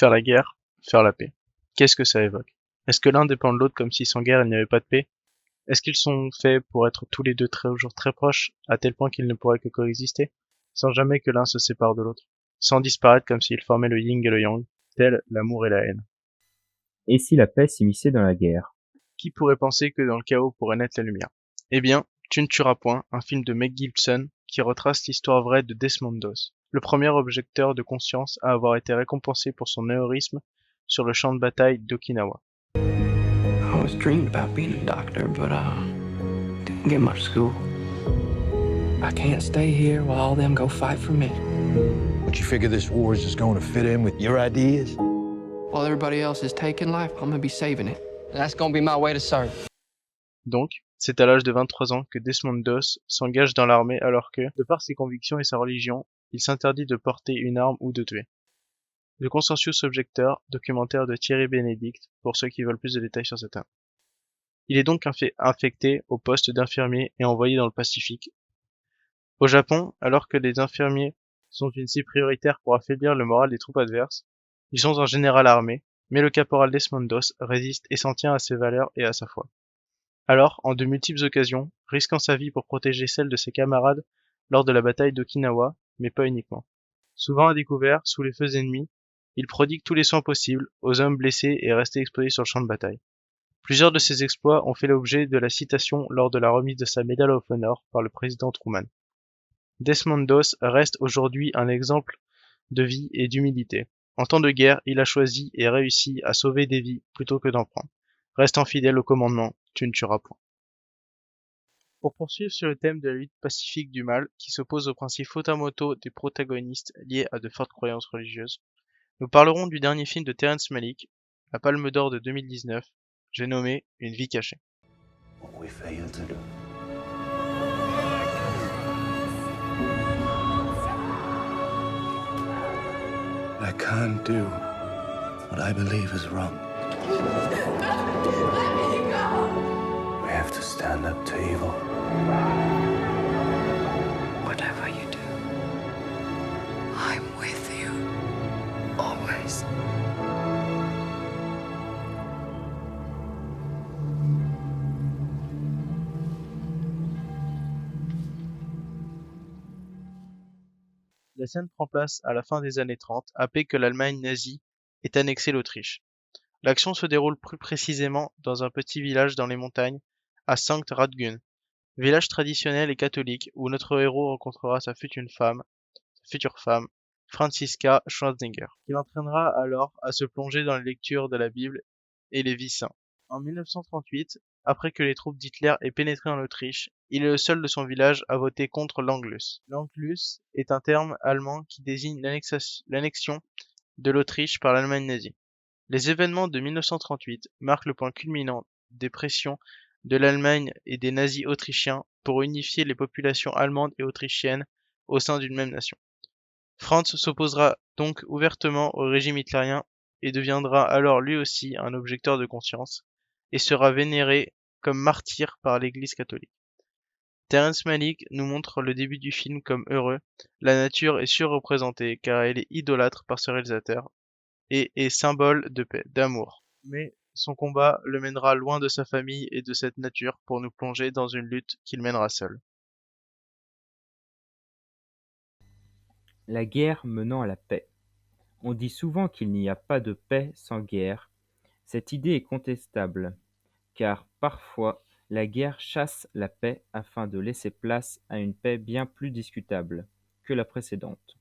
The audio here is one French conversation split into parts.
Faire la guerre, faire la paix. Qu'est-ce que ça évoque? Est-ce que l'un dépend de l'autre comme si sans guerre il n'y avait pas de paix? Est-ce qu'ils sont faits pour être tous les deux toujours très proches, à tel point qu'ils ne pourraient que coexister, sans jamais que l'un se sépare de l'autre, sans disparaître comme s'ils formaient le yin et le yang, tel l'amour et la haine? Et si la paix s'immisçait dans la guerre? Qui pourrait penser que dans le chaos pourrait naître la lumière? Eh bien, Tu ne tueras point, un film de Meg Gibson qui retrace l'histoire vraie de Desmond Doss, le premier objecteur de conscience à avoir été récompensé pour son héroïsme sur le champ de bataille d'Okinawa. I always dreamed about being a doctor, but didn't get much school. I can't stay here while all them go fight for me. But you figure this war is just going to fit in with your ideas? While everybody else is taking life, I'm gonna be saving it. And that's gonna be my way to serve. Donc, c'est à l'âge de 23 ans que Desmond Doss s'engage dans l'armée alors que, de par ses convictions et sa religion, il s'interdit de porter une arme ou de tuer. Le Consensus Objecteur, documentaire de Thierry Bénédicte, pour ceux qui veulent plus de détails sur ce thème. Il est donc affecté au poste d'infirmier et envoyé dans le Pacifique. Au Japon, alors que les infirmiers sont une cible prioritaire pour affaiblir le moral des troupes adverses, ils sont un général armé, mais le caporal Desmond Doss résiste et s'en tient à ses valeurs et à sa foi. Alors, en de multiples occasions, risquant sa vie pour protéger celle de ses camarades lors de la bataille d'Okinawa, mais pas uniquement. Souvent à découvert, sous les feux ennemis, il prodigue tous les soins possibles aux hommes blessés et restés exposés sur le champ de bataille. Plusieurs de ses exploits ont fait l'objet de la citation lors de la remise de sa Medal of Honor par le président Truman. Desmond Doss reste aujourd'hui un exemple de vie et d'humilité. En temps de guerre, il a choisi et réussi à sauver des vies plutôt que d'en prendre. Restant fidèle au commandement, tu ne tueras point. Pour poursuivre sur le thème de la lutte pacifique du mal, qui s'oppose aux principes Futamoto des protagonistes liés à de fortes croyances religieuses, nous parlerons du dernier film de Terrence Malick, la Palme d'Or de 2019, j'ai nommé Une vie cachée. I can't do what I believe is wrong. Let me go! We have to stand up to evil. Whatever you do, I'm with you. Always. La scène prend place à la fin des années 30, après que l'Allemagne nazie ait annexé l'Autriche. L'action se déroule plus précisément dans un petit village dans les montagnes, à Sankt Radgün, village traditionnel et catholique où notre héros rencontrera sa future femme, Franziska Schwarzenegger, qui l'entraînera alors à se plonger dans les lectures de la Bible et les vies saints. En 1938, après que les troupes d'Hitler aient pénétré en Autriche, il est le seul de son village à voter contre l'Anglus. L'Anglus est un terme allemand qui désigne l'annexion de l'Autriche par l'Allemagne nazie. Les événements de 1938 marquent le point culminant des pressions de l'Allemagne et des nazis autrichiens pour unifier les populations allemandes et autrichiennes au sein d'une même nation. Franz s'opposera donc ouvertement au régime hitlérien et deviendra alors lui aussi un objecteur de conscience et sera vénéré comme martyr par l'Église catholique. Terrence Malick nous montre le début du film comme heureux, la nature est surreprésentée car elle est idolâtre par ce réalisateur et est symbole de paix, d'amour. Mais son combat le mènera loin de sa famille et de cette nature pour nous plonger dans une lutte qu'il mènera seul. La guerre menant à la paix. On dit souvent qu'il n'y a pas de paix sans guerre. Cette idée est contestable, car parfois la guerre chasse la paix afin de laisser place à une paix bien plus discutable que la précédente.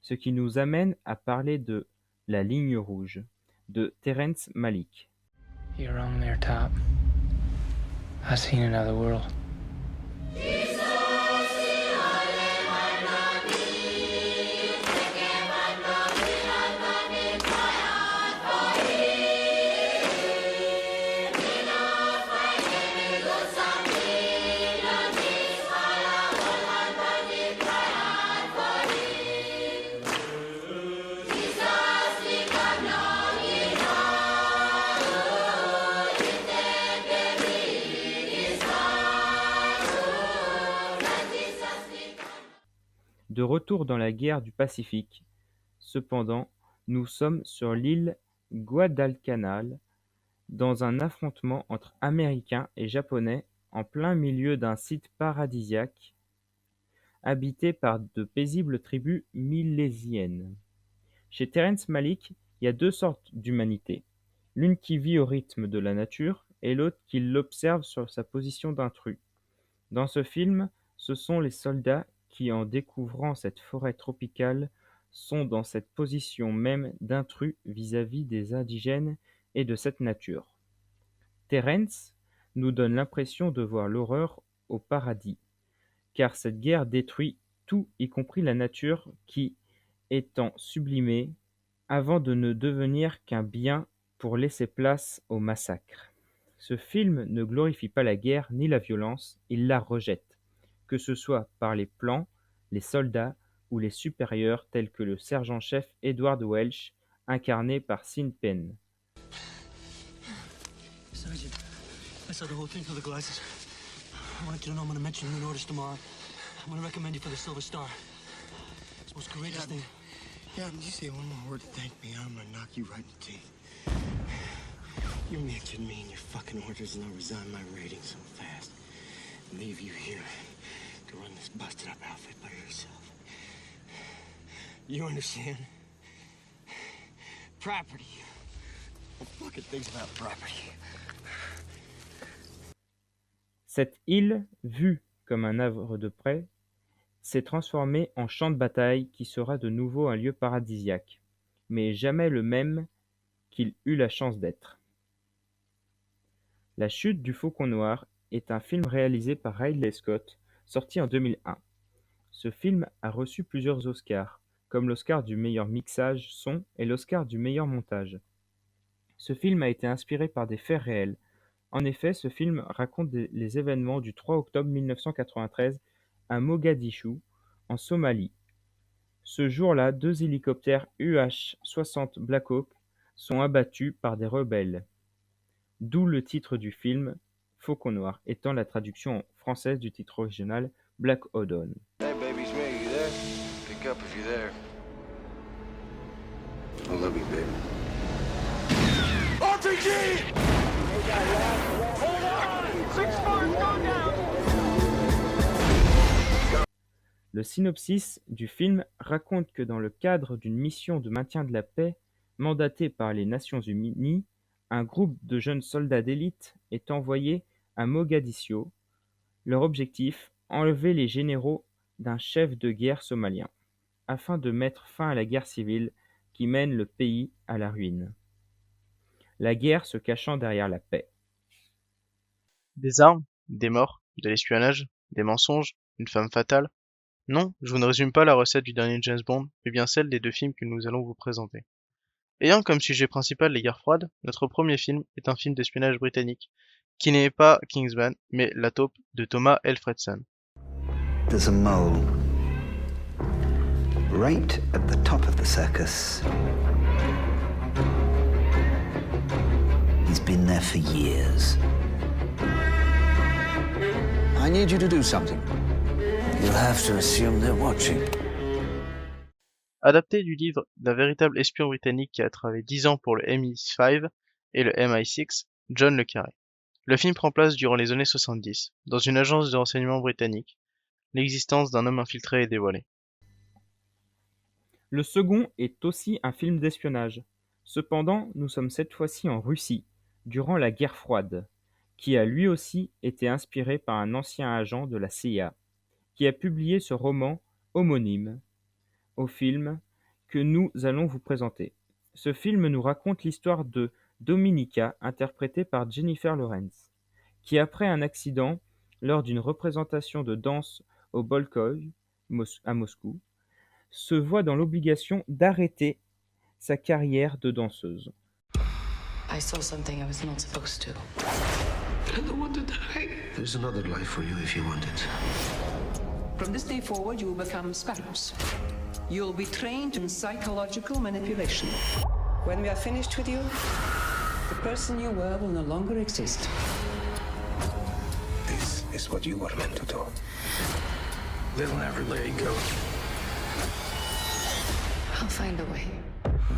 Ce qui nous amène à parler de La ligne rouge de Terrence Malick. You're wrong there, Top. I've seen another world. De retour dans la guerre du Pacifique, cependant, Nous sommes sur l'île Guadalcanal, dans un affrontement entre Américains et Japonais en plein milieu d'un site paradisiaque habité par de paisibles tribus milésiennes. Chez Terrence Malick, il y a deux sortes d'humanité, l'une qui vit au rythme de la nature et l'autre qui l'observe sur sa position d'intrus. Dans ce film, ce sont les soldats qui, en découvrant cette forêt tropicale, sont dans cette position même d'intrus vis-à-vis des indigènes et de cette nature. Terrence nous donne l'impression de voir l'horreur au paradis, car cette guerre détruit tout, y compris la nature qui, étant sublimée, avant de ne devenir qu'un bien pour laisser place au massacre. Ce film ne glorifie pas la guerre ni la violence, il la rejette, que ce soit par les plans, les soldats ou les supérieurs tels que le sergent-chef Edward Welch, incarné par Sean Penn. Sergeant, I saw the whole thing through the glasses. I wanted you to know I'm going to mention you in orders tomorrow. I'm going to recommend you for the Silver Star. It's the most courageous thing. Yeah, you say one more word to thank me, I'm gonna knock you right in the teeth. You mentioned me in your fucking orders, and I'll resign my rating so fast. And leave you here to run this busted up outfit by yourself. You understand? Property. Well, fucking things about property. Cette île, vue comme un havre de près, s'est transformée en champ de bataille qui sera de nouveau un lieu paradisiaque, mais jamais le même qu'il eut la chance d'être. La chute du Faucon Noir est un film réalisé par Ridley Scott, sorti en 2001. Ce film a reçu plusieurs Oscars, comme l'Oscar du meilleur mixage son et l'Oscar du meilleur montage. Ce film a été inspiré par des faits réels. En effet, ce film raconte les événements du 3 octobre 1993 à Mogadiscio, en Somalie. Ce jour-là, 2 hélicoptères UH-60 Black Hawk sont abattus par des rebelles. D'où le titre du film, Faucon Noir, étant la traduction française du titre original Black Hawk. Hey, baby, it's me. You there? Pick up if you're there. I love you, baby. RPG! Hold on! 6-4, go down! Le synopsis du film raconte que dans le cadre d'une mission de maintien de la paix mandatée par les Nations Unies, un groupe de jeunes soldats d'élite est envoyé à Mogadiscio. Leur objectif, enlever les généraux d'un chef de guerre somalien, afin de mettre fin à la guerre civile qui mène le pays à la ruine. La guerre se cachant derrière la paix. Des armes, des morts, de l'espionnage, des mensonges, une femme fatale. Non, je vous ne résume pas la recette du dernier James Bond, mais bien celle des 2 films que nous allons vous présenter. Ayant comme sujet principal les guerres froides, notre premier film est un film d'espionnage britannique, qui n'est pas Kingsman, mais La Taupe de Thomas Alfredson. There's a mole right at the top of the circus. He's been there for years. I need you to do something. You'll have to assume they're watching. Adapté du livre d'un véritable espion britannique qui a travaillé 10 ans pour le MI5 et le MI6, John le Carré. Le film prend place durant les années 70, dans une agence de renseignement britannique. L'existence d'un homme infiltré est dévoilée. Le second est aussi un film d'espionnage. Cependant, nous sommes cette fois-ci en Russie, durant la guerre froide, qui a lui aussi été inspiré par un ancien agent de la CIA, qui a publié ce roman homonyme au film que nous allons vous présenter. Ce film nous raconte l'histoire de Dominika, interprétée par Jennifer Lawrence, qui après un accident lors d'une représentation de danse au Bolchoï à Moscou, se voit dans l'obligation d'arrêter sa carrière de danseuse. I saw something I was not supposed to. I don't want to die. There's another life for you if you want it. From this day forward, you will become sparrows. You'll be trained in psychological manipulation. When we are finished with you, the person you were will no longer exist. This is what you were meant to do. They'll never let you go. I'll find a way.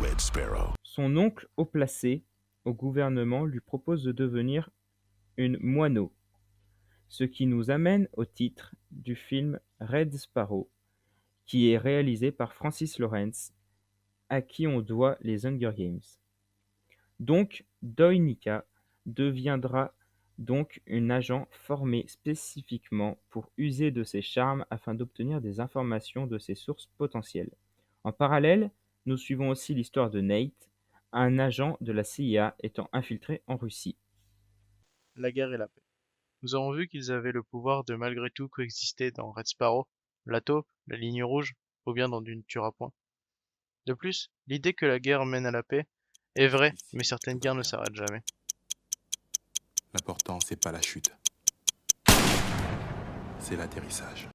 Red Sparrow. Son oncle haut placé au gouvernement lui propose de devenir une moineau, ce qui nous amène au titre du film Red Sparrow, qui est réalisé par Francis Lawrence, à qui on doit les Hunger Games. Donc, Doinika deviendra donc une agent formée spécifiquement pour user de ses charmes afin d'obtenir des informations de ses sources potentielles. En parallèle, nous suivons aussi l'histoire de Nate, un agent de la CIA étant infiltré en Russie. La guerre et la paix. Nous avons vu qu'ils avaient le pouvoir de malgré tout coexister dans Red Sparrow, la taupe, la ligne rouge, ou bien dans Du ne tueras point. De plus, l'idée que la guerre mène à la paix est vraie, mais certaines guerres ne s'arrêtent jamais. L'important, c'est pas la chute. C'est l'atterrissage.